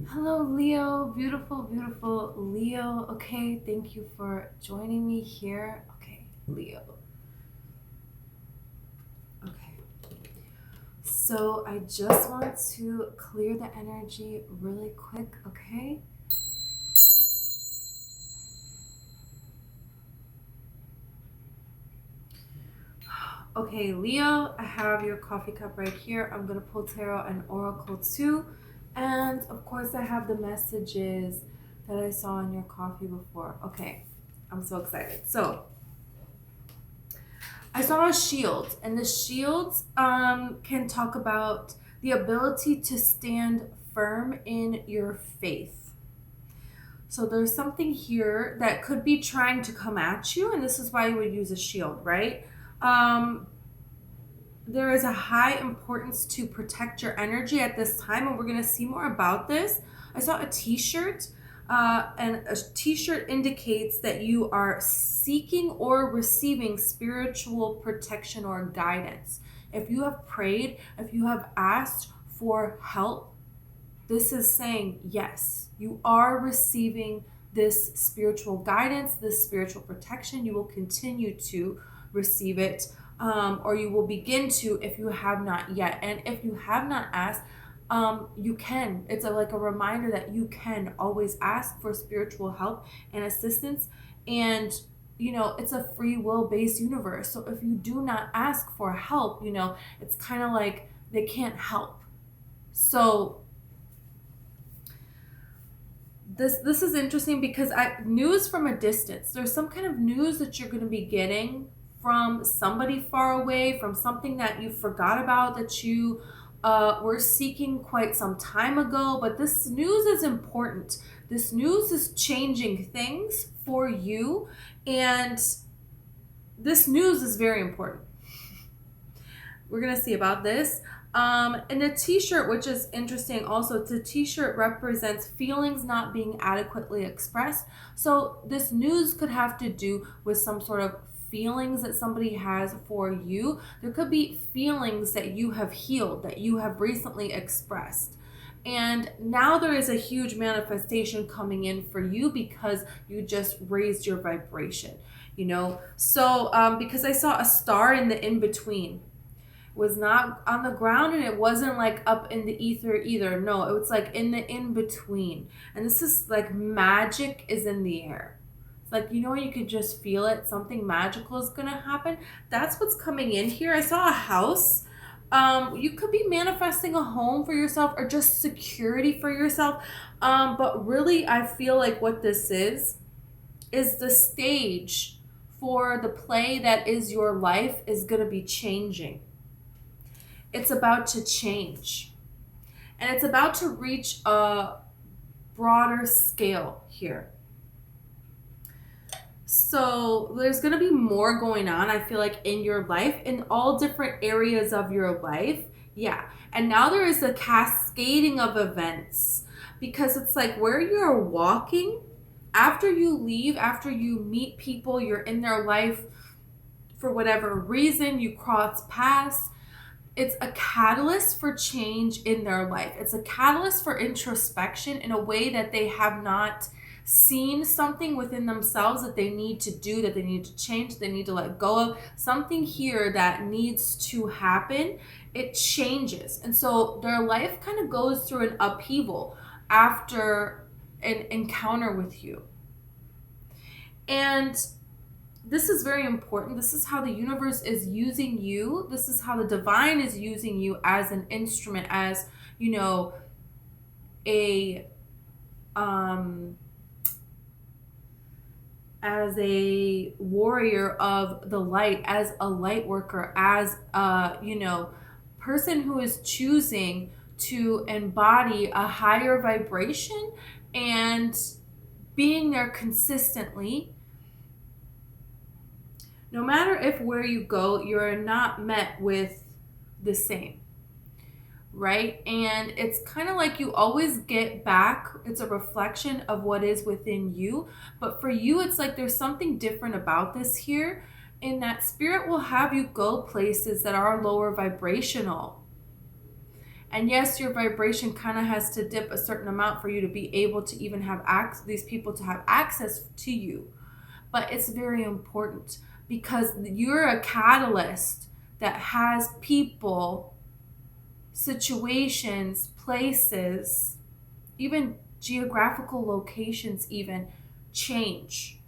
Hello, Leo. Beautiful, beautiful Leo. Okay, thank you for joining me here. Okay, Leo. Okay, so I just want to clear the energy really quick, okay? Okay, Leo, I have your coffee cup right here. I'm going to pull tarot and oracle too. And of course, I have the messages that I saw in your coffee before. Okay, I'm so excited. So, I saw a shield, and the shields can talk about the ability to stand firm in your faith. So there's something here that could be trying to come at you, and this is why you would use a shield, right? Um, there is a high importance to protect your energy at this time, and we're going to see more about this. I saw a t-shirt, and a t-shirt indicates that you are seeking or receiving spiritual protection or guidance. If you have prayed, if you have asked for help, this is saying yes, you are receiving this spiritual guidance, this spiritual protection. You will continue to receive it, or you will begin to if you have not yet. And if you have not asked, you can. It's like a reminder that you can always ask for spiritual help and assistance. And it's a free will based universe. So if you do not ask for help, it's kind of like they can't help. So this is interesting because news from a distance. There's some kind of news that you're going to be getting from somebody far away, from something that you forgot about, that you were seeking quite some time ago. But this news is important. This news is changing things for you, and this news is very important. We're going to see about this. And the t-shirt, which is interesting also, the t-shirt represents feelings not being adequately expressed. So this news could have to do with some sort of feelings that somebody has for you. There could be feelings that you have healed, that you have recently expressed. And now there is a huge manifestation coming in for you because you just raised your vibration, So because I saw a star in the in-between, was not on the ground, and it wasn't like up in the ether either. No, it was like in the in between. And this is like magic is in the air. It's like, you could just feel it. Something magical is going to happen. That's what's coming in here. I saw a house. You could be manifesting a home for yourself or just security for yourself. But really, I feel like what this is the stage for the play that is your life is going to be changing. It's about to change. And it's about to reach a broader scale here. So there's going to be more going on, I feel like, in your life, in all different areas of your life. Yeah. And now there is a cascading of events because it's like where you're walking, after you leave, after you meet people, you're in their life for whatever reason, you cross paths. It's a catalyst for change in their life. It's a catalyst for introspection in a way that they have not seen something within themselves that they need to do, that they need to change, they need to let go of. Something here that needs to happen, it changes. And so their life kind of goes through an upheaval after an encounter with you. And this is very important. This is how the universe is using you. This is how the divine is using you as an instrument, as, a as a warrior of the light, as a light worker, as a, person who is choosing to embody a higher vibration and being there consistently. No matter if where you go, you're not met with the same, right? And it's kind of like you always get back. It's a reflection of what is within you. But for you, it's like there's something different about this here, in that spirit will have you go places that are lower vibrational. And yes, your vibration kind of has to dip a certain amount for you to be able to even have these people to have access to you. But it's very important because you're a catalyst that has people, situations, places, even geographical locations even change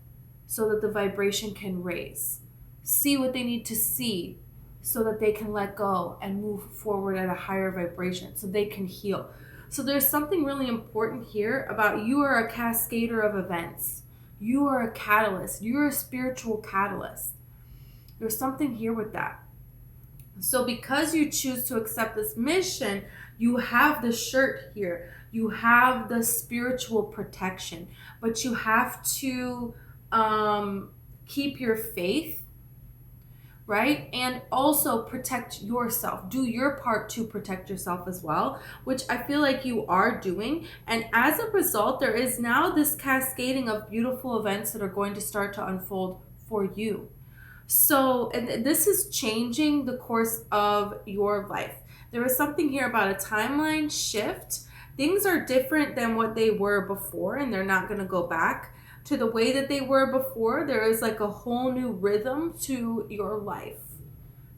so that the vibration can raise. See what they need to see so that they can let go and move forward at a higher vibration so they can heal. So there's something really important here about you are a cascader of events. You are a catalyst. You're a spiritual catalyst. There's something here with that. So because you choose to accept this mission, you have the shirt here. You have the spiritual protection, but you have to keep your faith, right? And also protect yourself. Do your part to protect yourself as well, which I feel like you are doing. And as a result, there is now this cascading of beautiful events that are going to start to unfold for you. So, and this is changing the course of your life. There is something here about a timeline shift. Things are different than what they were before, and they're not going to go back to the way that they were before. There is like a whole new rhythm to your life,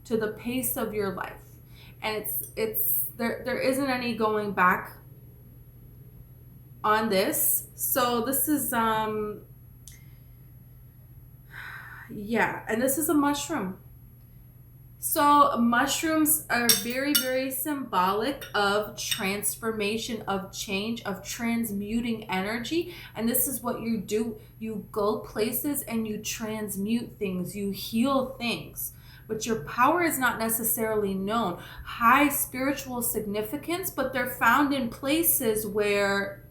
to the pace of your life. And there isn't any going back on this. So this is yeah, and this is a mushroom. So mushrooms are very, very symbolic of transformation, of change, of transmuting energy. And this is what you do. You go places and you transmute things. You heal things. But your power is not necessarily known. High spiritual significance, but they're found in places where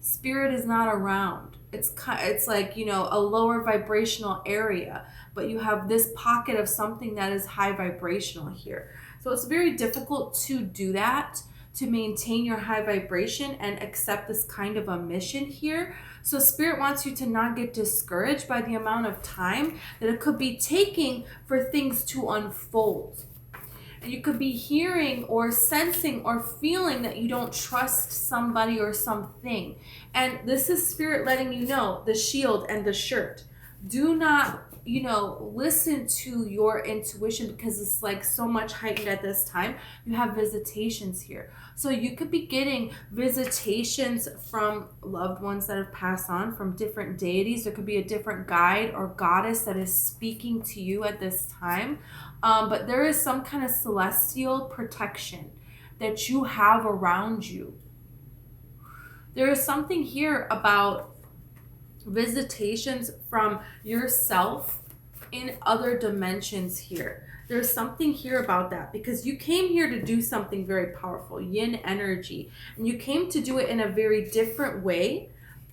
spirit is not around. It's like, you know, a lower vibrational area, but you have this pocket of something that is high vibrational here. So it's very difficult to do that, to maintain your high vibration and accept this kind of a mission here. So spirit wants you to not get discouraged by the amount of time that it could be taking for things to unfold. And you could be hearing or sensing or feeling that you don't trust somebody or something. And this is spirit letting you know, the shield and the shirt. Do not, you know, listen to your intuition because it's like so much heightened at this time. You have visitations here. So you could be getting visitations from loved ones that have passed on, from different deities. There could be a different guide or goddess that is speaking to you at this time. But there is some kind of celestial protection that you have around you. There is something here about visitations from yourself in other dimensions here. There's something here about that because you came here to do something very powerful, yin energy, and you came to do it in a very different way.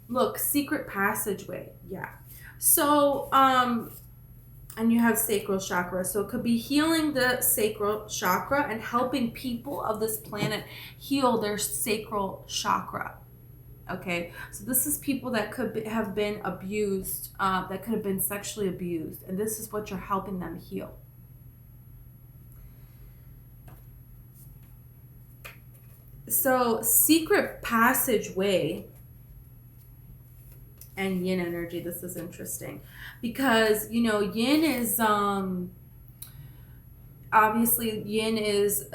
Look, secret passageway. Yeah. So, and you have sacral chakra. So it could be healing the sacral chakra and helping people of this planet heal their sacral chakra. Okay, so this is people that have been abused, that could have been sexually abused, and this is what you're helping them heal. So secret passageway and yin energy, this is interesting because, you know, yin is obviously yin is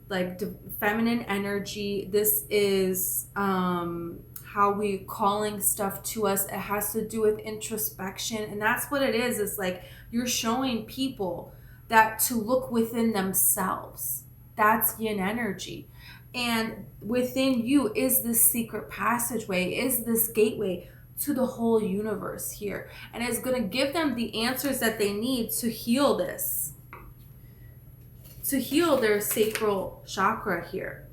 like feminine energy. This is how we calling stuff to us. It has to do with introspection, and that's what it is. It's like you're showing people that to look within themselves. That's yin energy. And within you is this secret passageway, is this gateway to the whole universe here. And it's going to give them the answers that they need to heal this, to heal their sacral chakra here.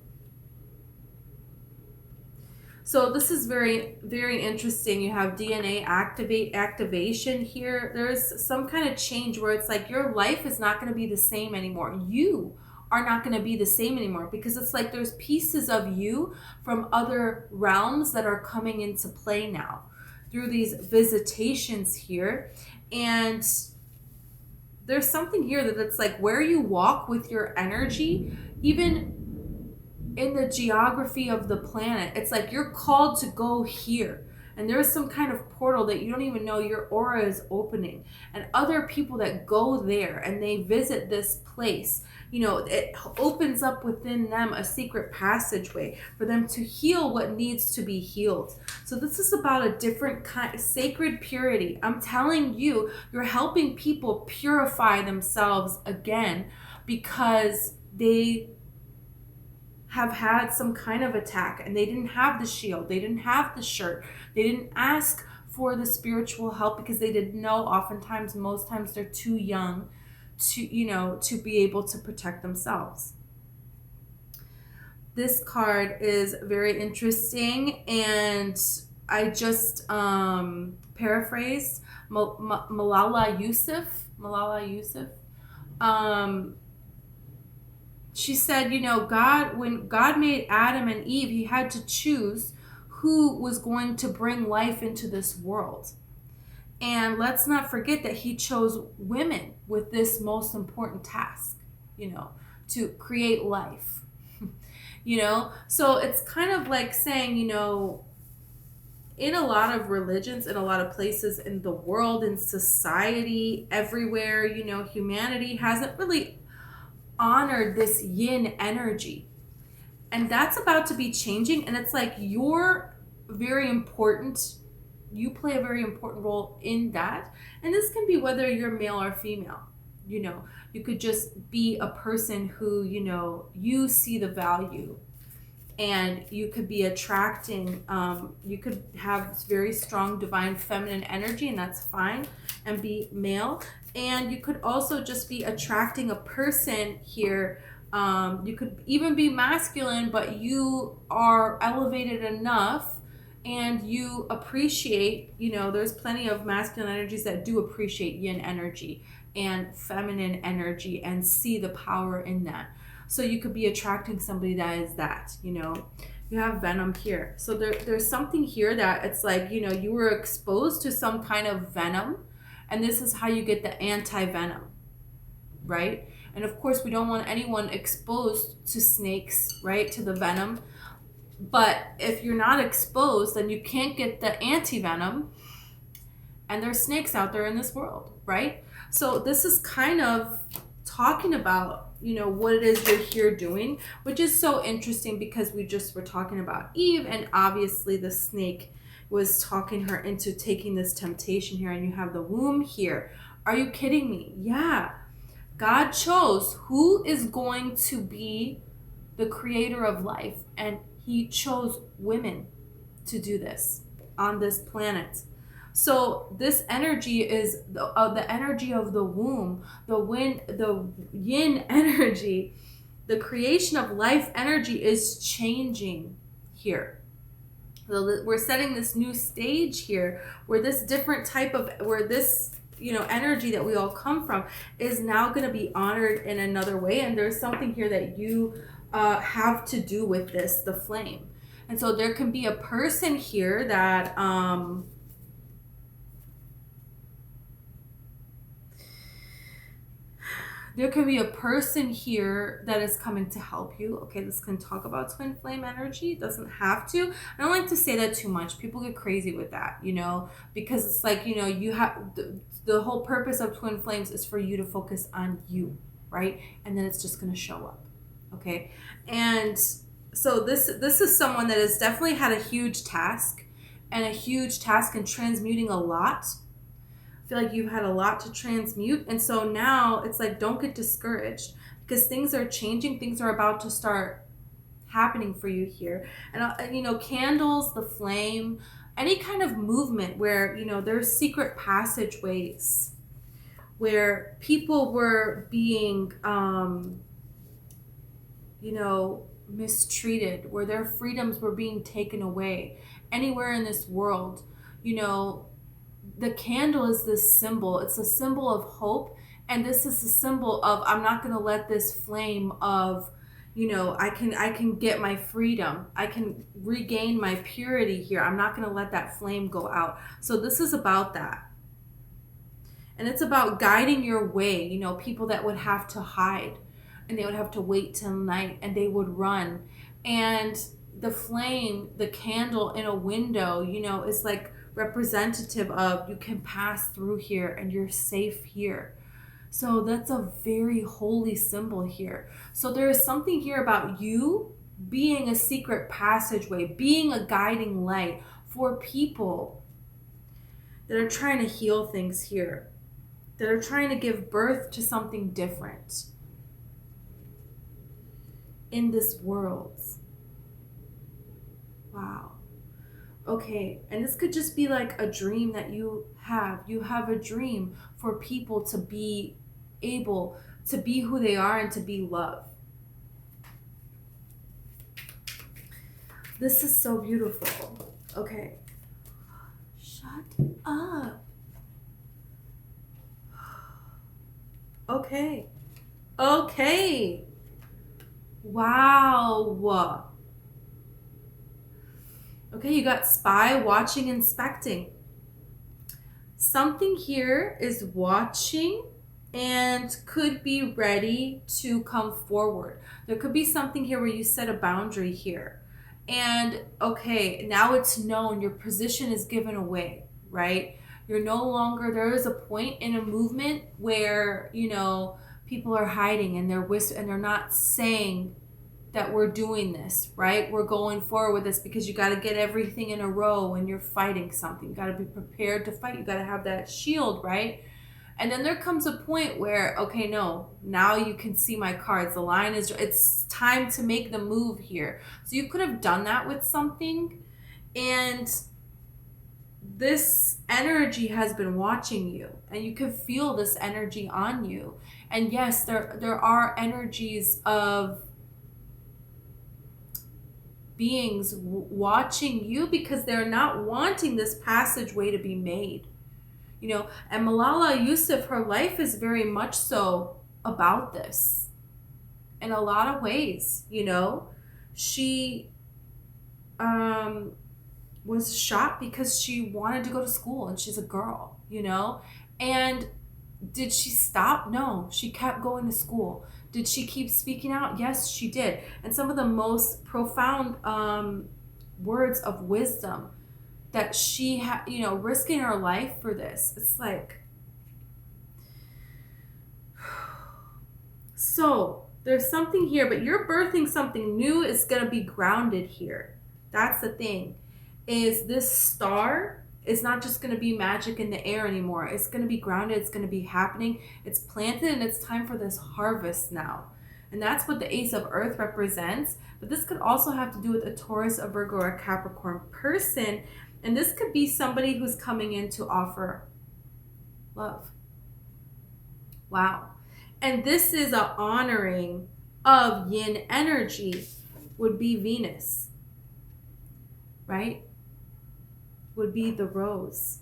So this is very, very interesting. You have DNA activation here. There's some kind of change where it's like your life is not going to be the same anymore. You are not going to be the same anymore because it's like there's pieces of you from other realms that are coming into play now through these visitations here. And there's something here that's like where you walk with your energy, even in the geography of the planet. It's like you're called to go here. And there's some kind of portal that you don't even know your aura is opening. And other people that go there and they visit this place, you know, it opens up within them a secret passageway for them to heal what needs to be healed. So this is about a different kind, sacred purity. I'm telling you, you're helping people purify themselves again because they have had some kind of attack and they didn't have the shield, they didn't have the shirt, they didn't ask for the spiritual help because they didn't know. Oftentimes, most times they're too young to, you know, to be able to protect themselves. This card is very interesting, and I just paraphrased Malala Yousafzai. She said, you know, when God made Adam and Eve, he had to choose who was going to bring life into this world. And let's not forget that he chose women with this most important task, you know, to create life. You know, so it's kind of like saying, you know, in a lot of religions, in a lot of places in the world, in society, everywhere, you know, humanity hasn't really honored this yin energy, and that's about to be changing. And it's like you're very important, you play a very important role in that. And this can be whether you're male or female, you know, you could just be a person who, you know, you see the value, and you could be attracting, you could have very strong divine feminine energy, and that's fine, and be male. And you could also just be attracting a person here. You could even be masculine, but you are elevated enough and you appreciate, you know, there's plenty of masculine energies that do appreciate yin energy and feminine energy and see the power in that. So you could be attracting somebody that is that, you know. You have venom here. So there's something here that it's like, you know, you were exposed to some kind of venom, and this is how you get the anti-venom, right? And of course, we don't want anyone exposed to snakes, right, to the venom. But if you're not exposed, then you can't get the anti-venom, and there's snakes out there in this world, right? So this is kind of talking about, you know, what it is you're here doing, which is so interesting because we just were talking about Eve, and obviously the snake was talking her into taking this temptation here, and you have the womb here. Are you kidding me? Yeah. God chose who is going to be the creator of life, and he chose women to do this on this planet. So this energy is the energy of the womb, the yin energy, the creation of life energy is changing here. So we're setting this new stage here where this different type of, where this, you know, energy that we all come from is now going to be honored in another way. And there's something here that you have to do with this, the flame. And so there can be a person here that there can be a person here that is coming to help you. Okay, this can talk about twin flame energy. It doesn't have to. I don't like to say that too much. People get crazy with that, you know, because it's like, you know, you have the whole purpose of twin flames is for you to focus on you, right? And then it's just going to show up. Okay. And so this is someone that has definitely had a huge task in transmuting a lot. I feel like you've had a lot to transmute. And so now it's like, don't get discouraged because things are changing. Things are about to start happening for you here. And, you know, candles, the flame, any kind of movement where, you know, there's secret passageways where people were being, you know, mistreated, where their freedoms were being taken away anywhere in this world. You know, the candle is this symbol. It's a symbol of hope. And this is a symbol of, I'm not going to let this flame of, you know, I can get my freedom. I can regain my purity here. I'm not going to let that flame go out. So this is about that. And it's about guiding your way. You know, people that would have to hide and they would have to wait till night and they would run. And the flame, the candle in a window, is like representative of you can pass through here and you're safe here. So that's a very holy symbol here. So there is something here about you being a secret passageway, being a guiding light for people that are trying to heal things here, that are trying to give birth to something different in this world. Wow. Okay, and this could just be like a dream that you have. You have a dream for people to be able to be who they are and to be loved. This is so beautiful. Okay. Shut up. Okay. Okay. Wow. Okay, you got spy, watching, inspecting. Something here is watching and could be ready to come forward. There could be something here where you set a boundary here. And okay, now it's known, your position is given away, right? You're no longer, there is a point in a movement where, people are hiding and they're not saying that we're doing this, right? We're going forward with this because you got to get everything in a row when you're fighting something. You got to be prepared to fight. You got to have that shield, right? And then there comes a point where, okay, no, now you can see my cards. The line is, it's time to make the move here. So you could have done that with something, and this energy has been watching you, and you can feel this energy on you. And yes, there are energies of beings watching you because they're not wanting this passageway to be made. And Malala Yousafzai, her life is very much so about this in a lot of ways. She was shot because she wanted to go to school, and she's a girl, and did she stop? No, she kept going to school. Did she keep speaking out? Yes, she did. And some of the most profound words of wisdom that she had, risking her life for this. It's like, so there's something here, but you're birthing something new. Is going to be grounded here. That's the thing, is this star is not just going to be magic in the air anymore. It's going to be grounded. It's going to be happening. It's planted, and it's time for this harvest now. And that's what the Ace of Earth represents. But this could also have to do with a Taurus, a Virgo, or a Capricorn person. And this could be somebody who's coming in to offer love. Wow. And this is a honoring of yin energy, would be Venus, right? Would be the rose.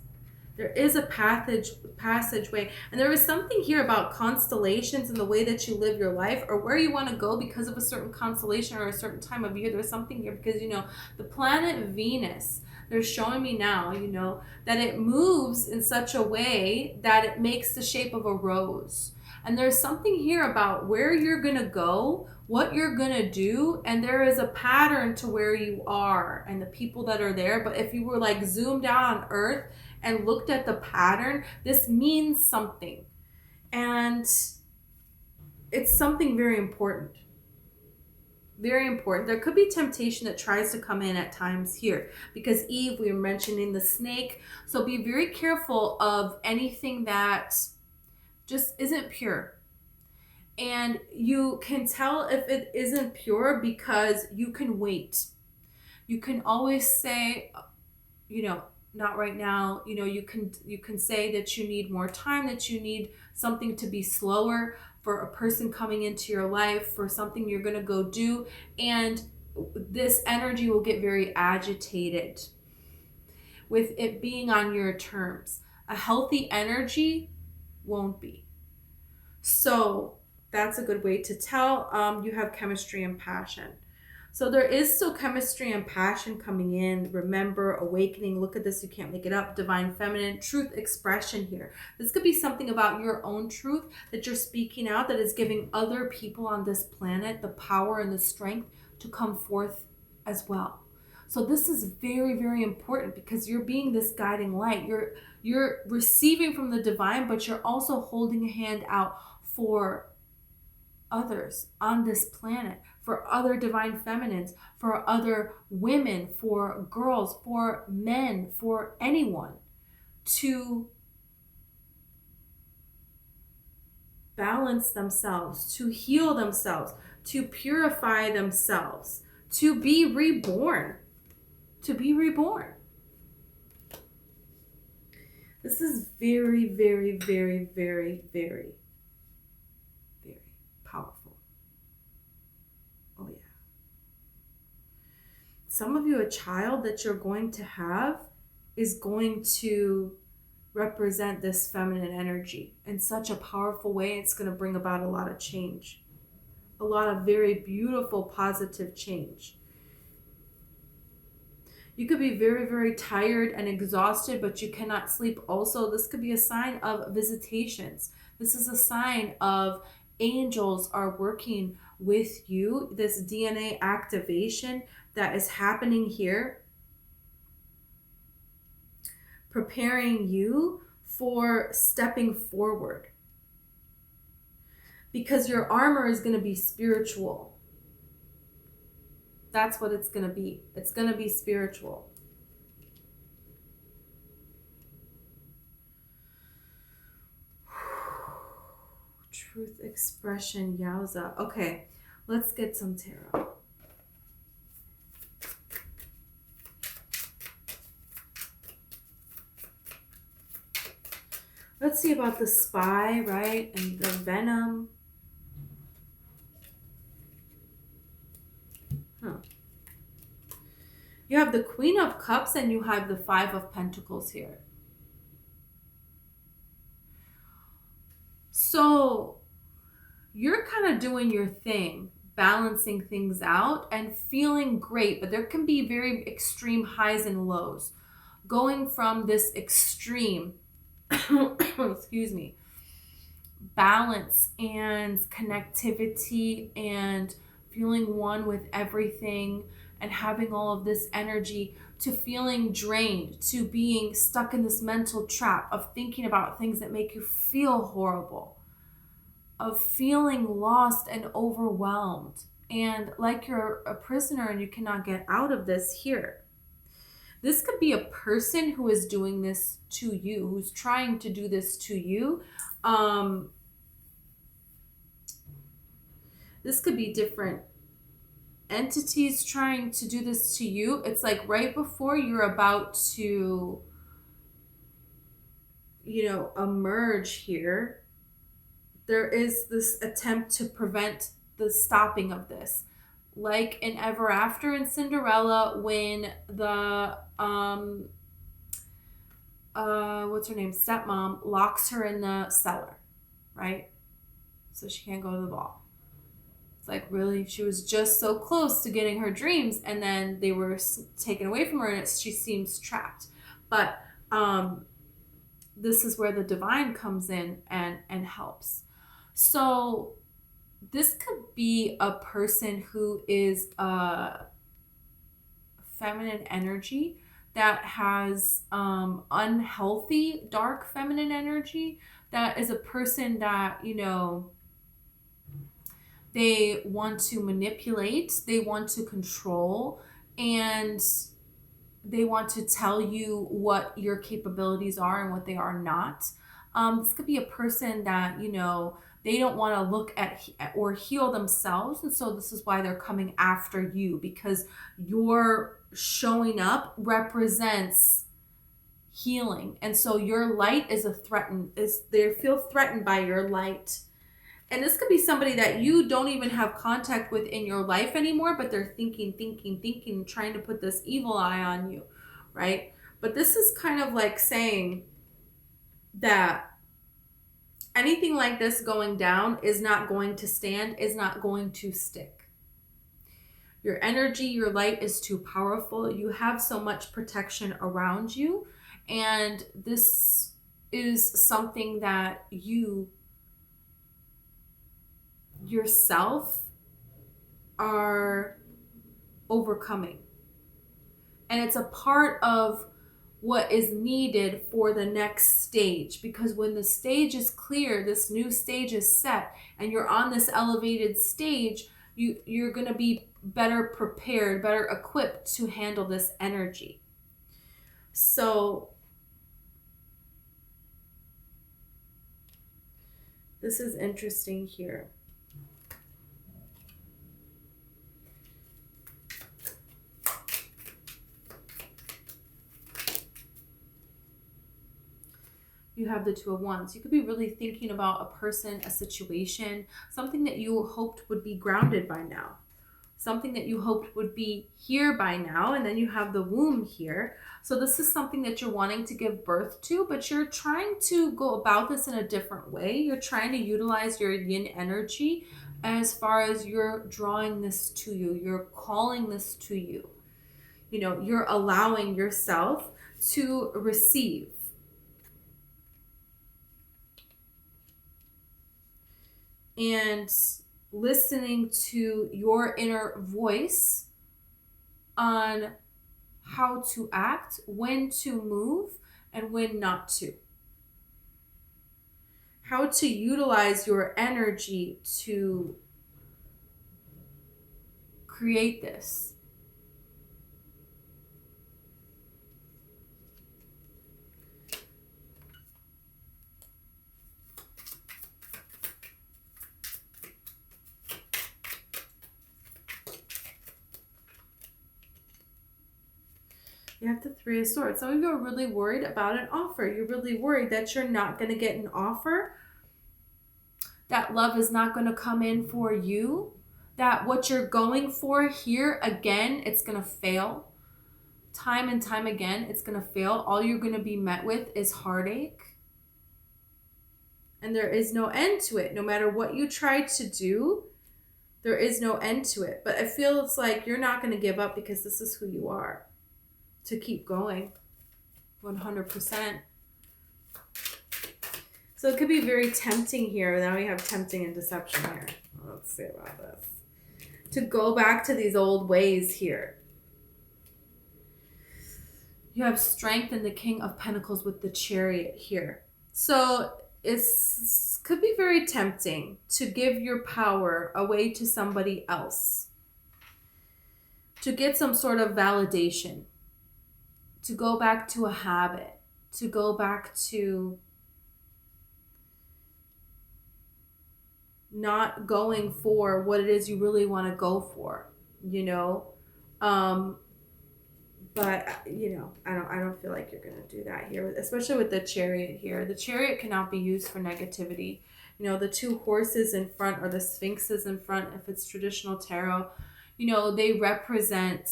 There is a passageway. And there is something here about constellations and the way that you live your life, or where you want to go because of a certain constellation or a certain time of year. There's something here because, the planet Venus, they're showing me now, that it moves in such a way that it makes the shape of a rose. And there's something here about where you're going to go, what you're going to do, and there is a pattern to where you are and the people that are there. But if you were like zoomed out on Earth and looked at the pattern, this means something. And it's something very important. Very important. There could be temptation that tries to come in at times here because Eve, we were mentioning the snake. So be very careful of anything that just isn't pure. And you can tell if it isn't pure because you can wait. You can always say, not right now. You can say that you need more time, that you need something to be slower for a person coming into your life, for something you're going to go do. And this energy will get very agitated with it being on your terms. A healthy energy won't be. So that's a good way to tell. You have chemistry and passion. So there is still chemistry and passion coming in. Remember, awakening. Look at this. You can't make it up. Divine feminine. Truth expression here. This could be something about your own truth that you're speaking out that is giving other people on this planet the power and the strength to come forth as well. So this is very, very important because you're being this guiding light. You're receiving from the divine, but you're also holding a hand out for others on this planet, for other divine feminines, for other women, for girls, for men, for anyone to balance themselves, to heal themselves, to purify themselves, to be reborn. To be reborn. This is very, very, very, very, very, very powerful. Oh, yeah. Some of you, a child that you're going to have is going to represent this feminine energy in such a powerful way. It's going to bring about a lot of change, a lot of very beautiful, positive change. You could be very, very tired and exhausted, but you cannot sleep also. This could be a sign of visitations. This is a sign of angels are working with you. This DNA activation that is happening here, preparing you for stepping forward. Because your armor is going to be spiritual. That's what it's going to be. It's going to be spiritual. Truth expression, yowza. Okay, let's get some tarot. Let's see about the spy, right? And the venom. You have the Queen of Cups and you have the Five of Pentacles here. So you're kind of doing your thing, balancing things out and feeling great, but there can be very extreme highs and lows. Going from this extreme, excuse me, balance and connectivity and feeling one with everything and having all of this energy to feeling drained, to being stuck in this mental trap of thinking about things that make you feel horrible, of feeling lost and overwhelmed and like you're a prisoner and you cannot get out of this here. This could be a person who is doing this to you, who's trying to do this to you. This could be different entities trying to do this to you. It's like right before you're about to, emerge here, there is this attempt to prevent the stopping of this. Like in Ever After in Cinderella, when the, what's her name? Stepmom locks her in the cellar, right? So she can't go to the ball. It's like, really, she was just so close to getting her dreams and then they were taken away from her and she seems trapped. But this is where the divine comes in and helps. So this could be a person who is a feminine energy that has unhealthy, dark feminine energy. That is a person that, they want to manipulate, they want to control, and they want to tell you what your capabilities are and what they are not. This could be a person that, they don't want to look at or heal themselves. And so this is why they're coming after you, because your showing up represents healing. And so your light is they feel threatened by your light. And this could be somebody that you don't even have contact with in your life anymore, but they're thinking, trying to put this evil eye on you, right? But this is kind of like saying that anything like this going down is not going to stand, is not going to stick. Your energy, your light is too powerful. You have so much protection around you. And this is something that you yourself are overcoming. And it's a part of what is needed for the next stage, because when the stage is clear, this new stage is set, and you're on this elevated stage, you're going to be better prepared, better equipped to handle this energy. So this is interesting here. You have the Two of Wands. You could be really thinking about a person, a situation, something that you hoped would be grounded by now, something that you hoped would be here by now, and then you have the womb here. So this is something that you're wanting to give birth to, but you're trying to go about this in a different way. You're trying to utilize your yin energy as far as you're drawing this to you. You're calling this to you. You know, you're allowing yourself to receive. And listening to your inner voice on how to act, when to move, and when not to. How to utilize your energy to create this. You have the Three of Swords. Some of you are really worried about an offer. You're really worried that you're not going to get an offer, that love is not going to come in for you, that what you're going for here, again, it's going to fail. Time and time again, it's going to fail. All you're going to be met with is heartache. And there is no end to it. No matter what you try to do, there is no end to it. But I feel it's like you're not going to give up, because this is who you are. To keep going 100%. So it could be very tempting here. Now we have tempting and deception here. Let's see about this. To go back to these old ways here. You have strength in the King of Pentacles with the Chariot here. So it could be very tempting to give your power away to somebody else, to get some sort of validation, to go back to a habit, to go back to not going for what it is you really want to go for, you know? But, you know, I don't feel like you're going to do that here, especially with the Chariot here. The Chariot cannot be used for negativity. You know, the two horses in front, or the sphinxes in front, if it's traditional tarot, you know, they represent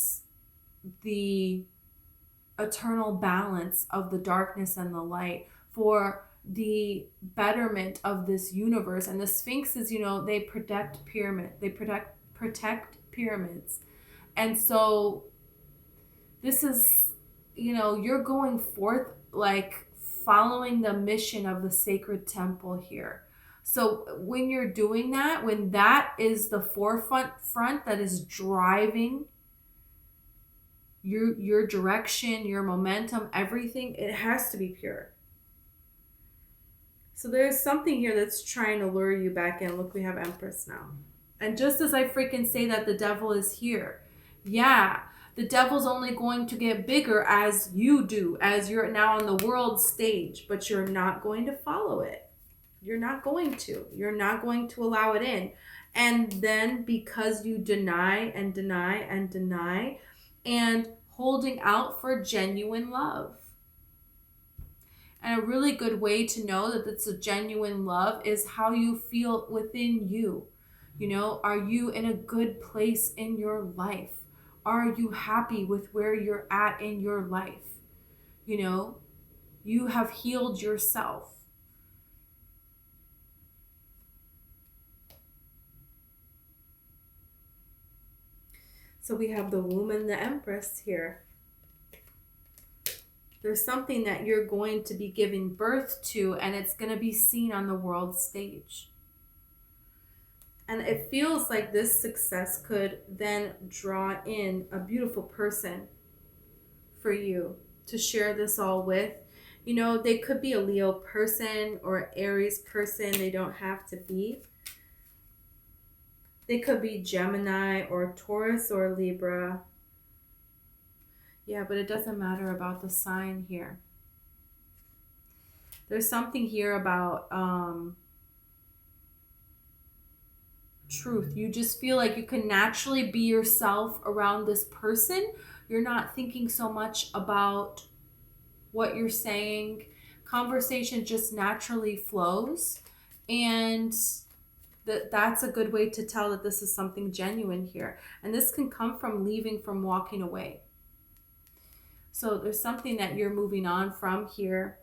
the eternal balance of the darkness and the light for the betterment of this universe. And the sphinxes, you know, they protect pyramids. And so this is, you know, you're going forth like following the mission of the sacred temple here. So when you're doing that, when that is the forefront that is driving your direction, your momentum, everything, it has to be pure. So there's something here that's trying to lure you back in. Look, we have Empress now. And just as I freaking say that the devil is here, yeah, the devil's only going to get bigger as you do, as you're now on the world stage, but you're not going to follow it. You're not going to. You're not going to allow it in. And then because you deny and deny and deny, and holding out for genuine love. And a really good way to know that it's a genuine love is how you feel within you. You know, are you in a good place in your life? Are you happy with where you're at in your life? You know, you have healed yourself. So we have the womb and the Empress here. There's something that you're going to be giving birth to, and it's going to be seen on the world stage. And it feels like this success could then draw in a beautiful person for you to share this all with. You know, they could be a Leo person or an Aries person. They don't have to be. They could be Gemini or Taurus or Libra. Yeah, but it doesn't matter about the sign here. There's something here about truth. You just feel like you can naturally be yourself around this person. You're not thinking so much about what you're saying. Conversation just naturally flows. And that's a good way to tell that this is something genuine here. And this can come from leaving, from walking away. So there's something that you're moving on from here.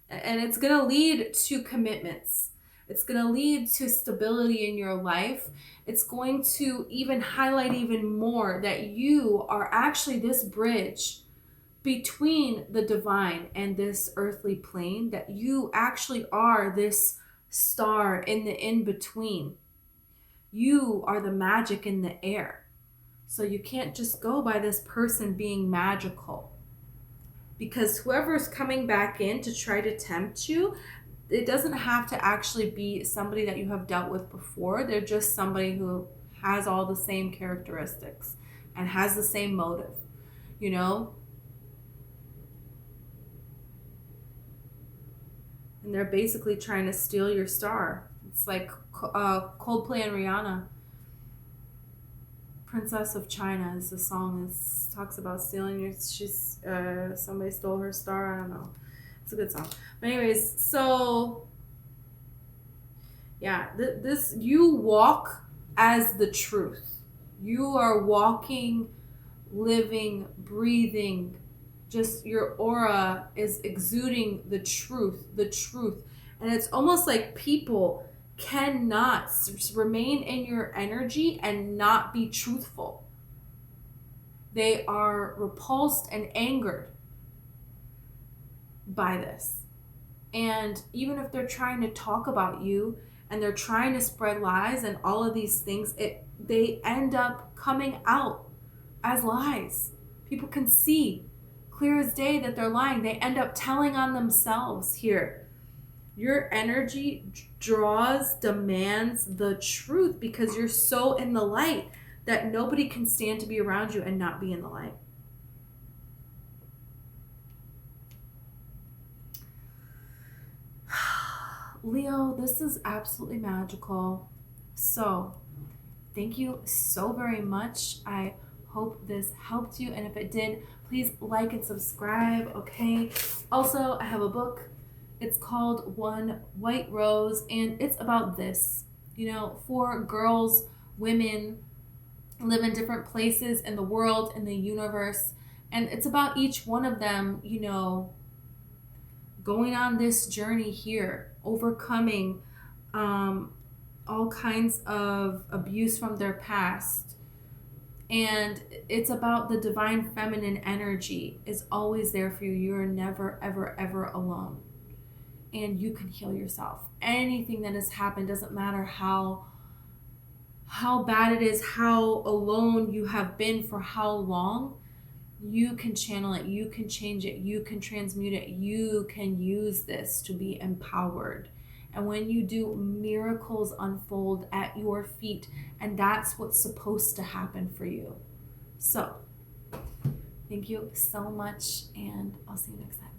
And it's going to lead to commitments. It's going to lead to stability in your life. It's going to even highlight even more that you are actually this bridge between the divine and this earthly plane, that you actually are this star in the in-between. You are the magic in the air. So you can't just go by this person being magical. Because whoever's coming back in to try to tempt you, it doesn't have to actually be somebody that you have dealt with before. They're just somebody who has all the same characteristics and has the same motive, you know? And they're basically trying to steal your star. It's like Coldplay and Rihanna. Princess of China is the song. It talks about stealing your. Somebody stole her star. I don't know. It's a good song. But anyways, so yeah, this you walk as the truth. You are walking, living, breathing. Just your aura is exuding the truth, and it's almost like people cannot remain in your energy and not be truthful. They are repulsed and angered by this. And even if they're trying to talk about you and they're trying to spread lies and all of these things, they end up coming out as lies. People can see clear as day that they're lying. They end up telling on themselves here. Your energy demands the truth because you're so in the light that nobody can stand to be around you and not be in the light. Leo, this is absolutely magical. So, thank you so very much. I hope this helped you. And if it did, please like and subscribe, okay? Also, I have a book. It's called One White Rose, and it's about this. You know, for girls, women live in different places in the world, in the universe, and it's about each one of them, you know, going on this journey here, overcoming all kinds of abuse from their past. And it's about the divine feminine energy is always there for you. You're never, ever, ever alone. And you can heal yourself. Anything that has happened, doesn't matter how bad it is, how alone you have been for how long, you can channel it, you can change it, you can transmute it, you can use this to be empowered. And when you do, miracles unfold at your feet, and that's what's supposed to happen for you. So, thank you so much, and I'll see you next time.